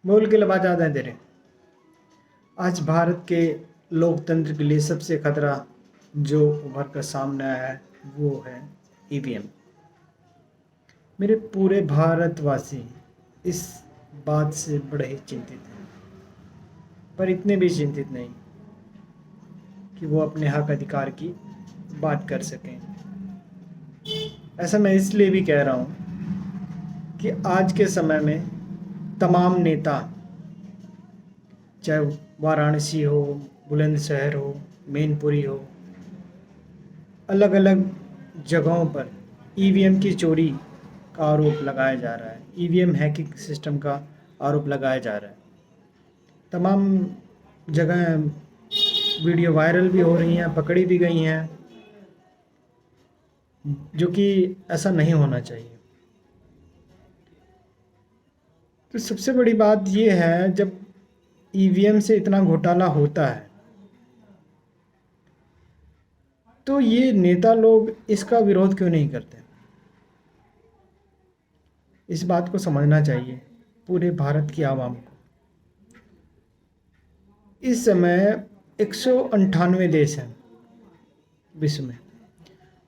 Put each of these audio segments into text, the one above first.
बोल के लबा ज़्यादा है तेरे। आज भारत के लोकतंत्र के लिए सबसे खतरा जो उभर कर सामने आया है वो है ईवीएम। मेरे पूरे भारतवासी इस बात से बड़े ही चिंतित हैं, पर इतने भी चिंतित नहीं कि वो अपने हक अधिकार की बात कर सकें। ऐसा मैं इसलिए भी कह रहा हूँ कि आज के समय में तमाम नेता, चाहे वाराणसी हो, बुलंदशहर हो, मैनपुरी हो, अलग अलग जगहों पर ईवीएम की चोरी का आरोप लगाया जा रहा है, ईवीएम हैकिंग सिस्टम का आरोप लगाया जा रहा है। तमाम जगह वीडियो वायरल भी हो रही हैं, पकड़ी भी गई हैं, जो कि ऐसा नहीं होना चाहिए। तो सबसे बड़ी बात ये है, जब ईवीएम से इतना घोटाला होता है तो ये नेता लोग इसका विरोध क्यों नहीं करते? इस बात को समझना चाहिए पूरे भारत की आवाम को। इस समय 198 देश हैं विश्व में।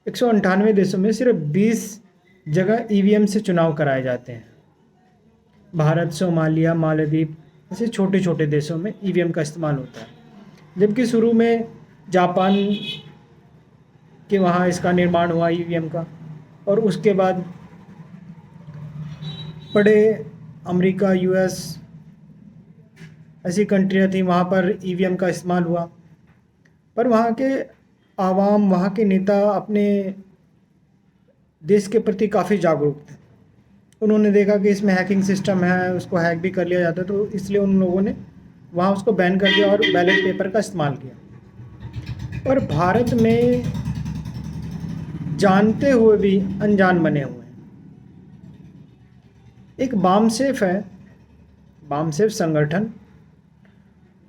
198 देशों में सिर्फ 20 जगह ईवीएम से चुनाव कराए जाते हैं। भारत, सोमालिया, मालदीव ऐसे छोटे छोटे देशों में ईवीएम का इस्तेमाल होता है, जबकि शुरू में जापान के वहाँ इसका निर्माण हुआ ईवीएम का, और उसके बाद बड़े अमेरिका, यूएस ऐसी कंट्रियाँ थी, वहाँ पर ईवीएम का इस्तेमाल हुआ। पर वहाँ के आवाम, वहाँ के नेता अपने देश के प्रति काफ़ी जागरूक थे। उन्होंने देखा कि इसमें हैकिंग सिस्टम है, उसको हैक भी कर लिया जाता है, तो इसलिए उन लोगों ने वहाँ उसको बैन कर दिया और बैलेट पेपर का इस्तेमाल किया। और भारत में जानते हुए भी अनजान बने हुए हैं। एक बामसेफ है, बामसेफ संगठन,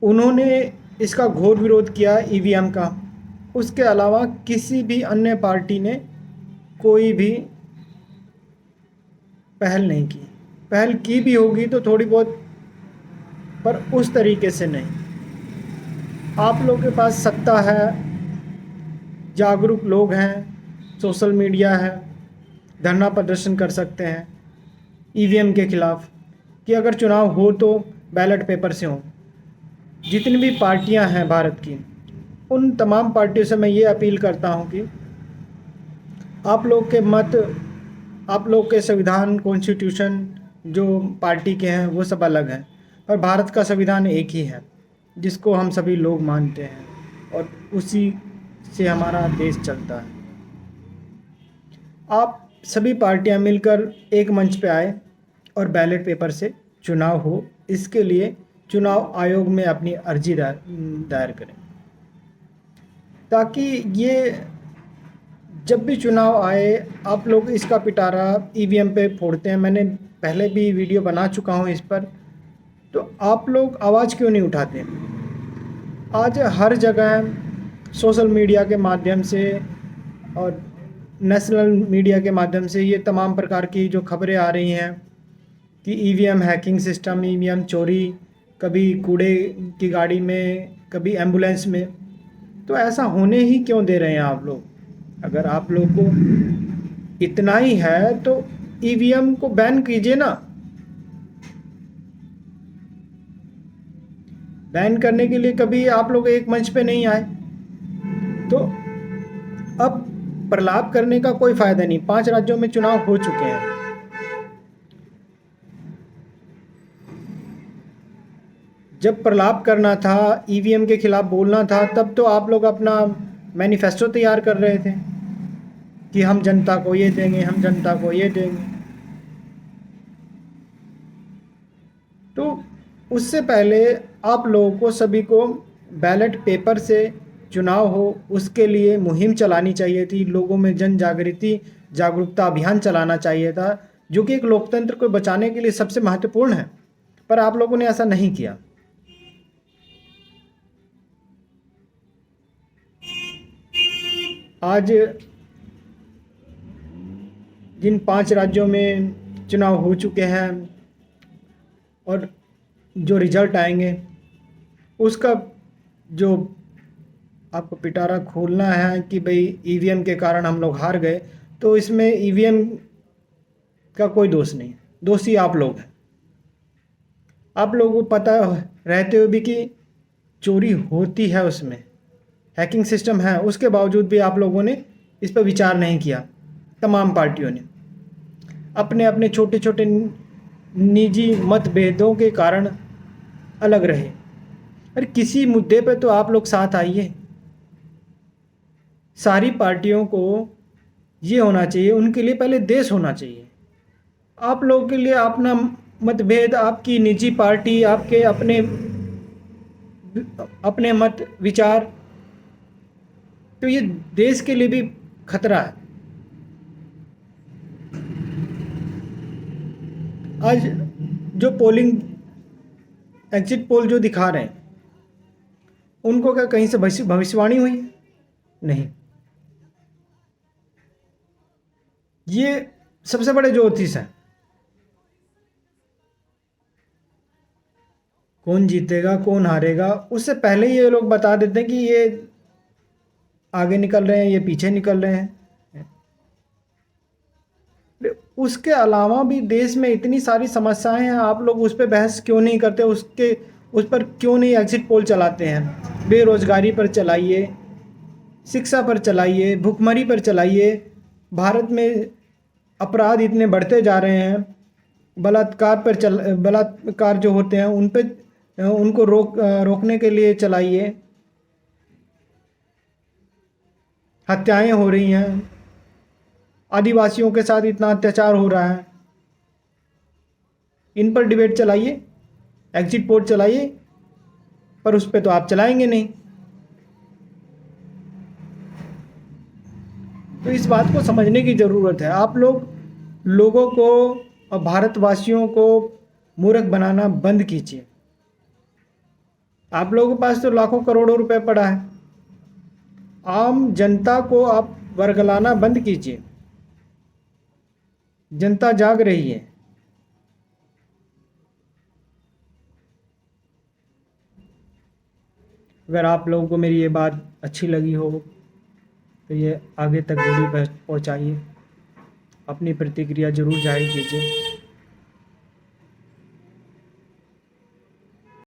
उन्होंने इसका घोर विरोध किया ईवीएम का। उसके अलावा किसी भी अन्य पार्टी ने कोई भी पहल नहीं की। पहल की भी होगी तो थोड़ी बहुत, पर उस तरीके से नहीं। आप लोगों के पास सत्ता है, जागरूक लोग हैं, सोशल मीडिया है, धरना प्रदर्शन कर सकते हैं ईवीएम के खिलाफ कि अगर चुनाव हो तो बैलेट पेपर से हो। जितनी भी पार्टियां हैं भारत की, उन तमाम पार्टियों से मैं ये अपील करता हूं कि आप लोग के मत, आप लोग के संविधान, कॉन्स्टिट्यूशन जो पार्टी के हैं वो सब अलग हैं, पर भारत का संविधान एक ही है जिसको हम सभी लोग मानते हैं, और उसी से हमारा देश चलता है। आप सभी पार्टियां मिलकर एक मंच पे आए और बैलेट पेपर से चुनाव हो, इसके लिए चुनाव आयोग में अपनी अर्जी दायर करें, ताकि ये जब भी चुनाव आए आप लोग इसका पिटारा ईवीएम पे फोड़ते हैं। मैंने पहले भी वीडियो बना चुका हूँ इस पर, तो आप लोग आवाज़ क्यों नहीं उठाते? आज हर जगह सोशल मीडिया के माध्यम से और नेशनल मीडिया के माध्यम से ये तमाम प्रकार की जो खबरें आ रही हैं कि ईवीएम हैकिंग सिस्टम, ईवीएम चोरी, कभी कूड़े की गाड़ी में, कभी एम्बुलेंस में। तो ऐसा होने ही क्यों दे रहे हैं आप लोग? अगर आप लोग को इतना ही है तो ईवीएम को बैन कीजिए ना। बैन करने के लिए कभी आप लोग एक मंच पे नहीं आए, तो अब प्रलाप करने का कोई फायदा नहीं। 5 राज्यों में चुनाव हो चुके हैं। जब प्रलाप करना था, ईवीएम के खिलाफ बोलना था, तब तो आप लोग अपना मैनिफेस्टो तैयार कर रहे थे कि हम जनता को ये देंगे, हम जनता को ये देंगे। तो उससे पहले आप लोगों को सभी को बैलेट पेपर से चुनाव हो, उसके लिए मुहिम चलानी चाहिए थी। लोगों में जन जागृति, जागरूकता अभियान चलाना चाहिए था, जो कि एक लोकतंत्र को बचाने के लिए सबसे महत्वपूर्ण है। पर आप लोगों ने ऐसा नहीं किया। आज जिन 5 राज्यों में चुनाव हो चुके हैं और जो रिजल्ट आएंगे उसका जो आपको पिटारा खोलना है कि भाई ईवीएम के कारण हम लोग हार गए, तो इसमें ईवीएम का कोई दोष नहीं है, दोषी आप लोग हैं। आप लोगों को पता रहते हुए भी कि चोरी होती है, उसमें हैकिंग सिस्टम है, उसके बावजूद भी आप लोगों ने इस पर विचार नहीं किया। तमाम पार्टियों ने अपने अपने छोटे छोटे निजी मतभेदों के कारण अलग रहे। अरे किसी मुद्दे पे तो आप लोग साथ आइए। सारी पार्टियों को ये होना चाहिए, उनके लिए पहले देश होना चाहिए। आप लोगों के लिए अपना मतभेद, आपकी निजी पार्टी, आपके अपने अपने मत विचार, तो ये देश के लिए भी खतरा है। आज जो पोलिंग एग्जिट पोल जो दिखा रहे हैं, उनको क्या कहीं से भविष्यवाणी हुई है? नहीं। ये सबसे बड़े ज्योतिष हैं। कौन जीतेगा कौन हारेगा उससे पहले ही ये लोग बता देते हैं कि ये आगे निकल रहे हैं, ये पीछे निकल रहे हैं। उसके अलावा भी देश में इतनी सारी समस्याएं हैं, आप लोग उस पर बहस क्यों नहीं करते? उस पर क्यों नहीं एग्जिट पोल चलाते हैं? बेरोजगारी पर चलाइए, शिक्षा पर चलाइए, भुखमरी पर चलाइए। भारत में अपराध इतने बढ़ते जा रहे हैं, बलात्कार जो होते हैं उन पे उनको रोकने के लिए चलाइए। हत्याएं हो रही हैं, आदिवासियों के साथ इतना अत्याचार हो रहा है, इन पर डिबेट चलाइए, एग्जिट पोल चलाइए। पर उस पर तो आप चलाएंगे नहीं। तो इस बात को समझने की ज़रूरत है। आप लोगों को और भारतवासियों को मूर्ख बनाना बंद कीजिए। आप लोगों के पास तो लाखों करोड़ों रुपए पड़ा है। आम जनता को आप वर्गलाना बंद कीजिए। जनता जाग रही है। अगर आप लोगों को मेरी ये बात अच्छी लगी हो तो ये आगे तक वीडियो पहुंचाइए। अपनी प्रतिक्रिया जरूर जाहिर कीजिए।